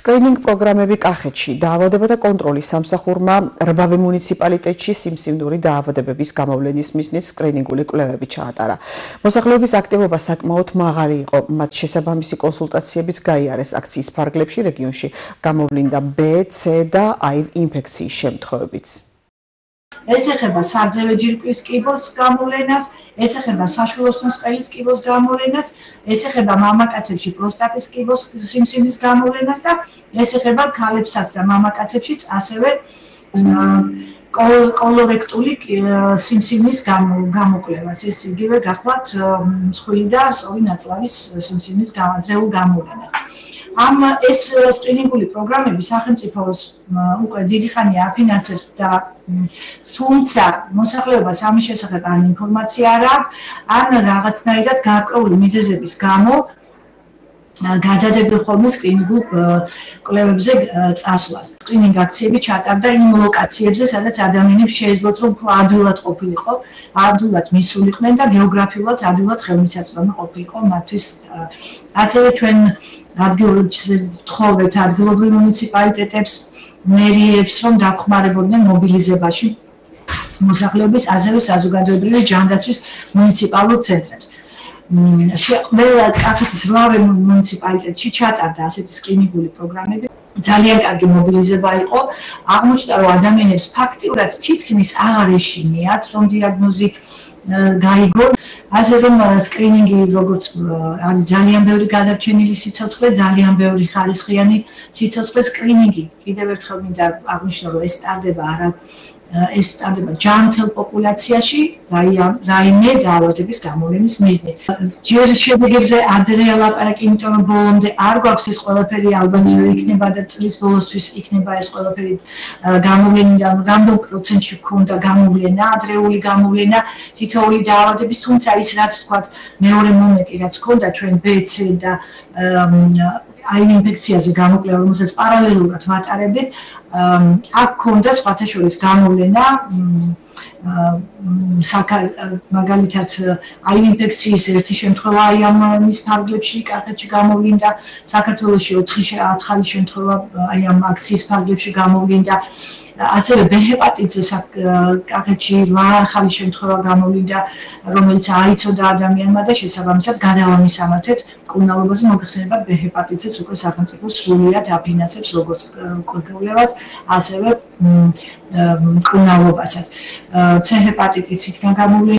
სკრინინგ პროგრამები კახეთში დაავადებათა კონტროლის სამსახურმა რბავე მუნიციპალიტეტში სიმსივნური დაავადებების გამოვლენის მიზნით სკრინინგული კვლევები ჩაატარა. მოსახლეობის აქტივობა საკმაოდ მაღალი იყო, მათ შესაბამისი კონსულტაციებიც გაიარეს აქციის ფარგლებში რეგიონში გამოვლინდა B, C და HIV ინფექციის შემთხვევებიც. ეს ეხება სარძევე ჯირკვლის კიბოს გამოვლენას, ეს ეხება საშვილოსნოს ყელის კიბოს გამოვლენას, ეს ეხება მამაკაცებში პროსტატის კიბოს სიმსივნის გამოვლენას და ეს ეხება ქალებსაც და მამაკაცებშიც ასევე კოლორექტული სიმსივნის გამოკვლევას. ეს იგივე გახლავთ მსხვილი და სწორი ნაწლავის სიმსივნის ძეულ გამოვლენას. ეს სკრინინგული პროგრამები სახელმწიფოს უკვე დიდი ხანია აფინანსებს და თუმცა მოსახლეობას ამის შესახებ ან ინფორმაცია არ აქვს, ან რაღაცნაირად გარკვეული მიზეზების გამო გადადებენ ხოლმე სკრინინგულ კვლევებზე წასვლას. სკრინინგ აქციები ჩატარდა იმ ლოკაციებზე, სადაც ადამიანებს შეეძლოთ რომ ადვილად ყოფილიყო, ადვილად მისულიყვნენ და გეოგრაფიულად ადვილად ხელმისაწვდომი ყოფილიყო მათთვის. ასევე ჩვენ ვთხოვეთ ადგილობრივ მუნიციპალიტეტებს, მერიებს, რომ დახმარებოდნენ მობილიზებაში მოსახლეობის, ასევე საზოგადოებრივი ჯანდაცვის მუნიციპალურ ცენტრებს. ყველა კახეთის რბავე მუნიციპალიტეტში ჩატარდა ასეთი სკრინინგული პროგრამები. ძალიან კარგი მობილიზება იყო. აღმოჩნდა, რომ ადამიანებს ფაქტიურად თითქმის აღარ ეშინიათ, რომ დიაგნოზი გაიგონ, ასე რომ სკრინინგი როგორც არის ძალიან ბევრი გადარჩენილი სიცოცხლე, ძალიან ბევრი ხარისხიანი სიცოცხლე. სკრინინგი კიდევ ერთხელ მინდა აღნიშნო, რომ ეს ტარდება ჯანმრთელ პოპულაციაში რაიმე დაავადების გამოვლენის მიზნით. ჯერ შედეგებზე ადრე ელაპარაკი, იმიტომ რომ ბოლომდე არ გვაქვს ეს ყველაფერი, ალბათ იქნება და წლის ბოლოსთვის იქნება ეს ყველაფერი გამოვლენიდან რამდენ პროცენტში ქონდა გამოვლენა, ადრეული გამოვლენა თითოეული დაავადების, თუმცა ის რაც ვთქვათ, მეორე მომენტი რაც ქონდა ჩვენ B, C და HIV ინფექციაზე გამოკვლევა, რომელსაც პარალელურად ვატარებდით, აქ ქონდა სხვათა შორის გამოვლენა მაგალითად HIV ინფექციის ერთი შემთხვევა ამის ფარგლებში კახეთში გამოვლინდა, საქართველოში 4 ახალი შემთხვევა ამ აქციის ფარგლებში გამოვლინდა. ასევე B ჰეპატიტზე კახეთში 8 ახალი შემთხვევა გამოვლინდა, რომელიც აიცოდა ადამიანმა და შესაბამისად გადავამისამართეთ კურნალობაზე მოგხსენებათ B ჰეპატიტზეც უკვე სახელმწიფო სრულიად აფინანსებს როგორც კვლევას, ასევე კურნალობასაც. C ჰეპატიტიც იქნა გამოვლენილი.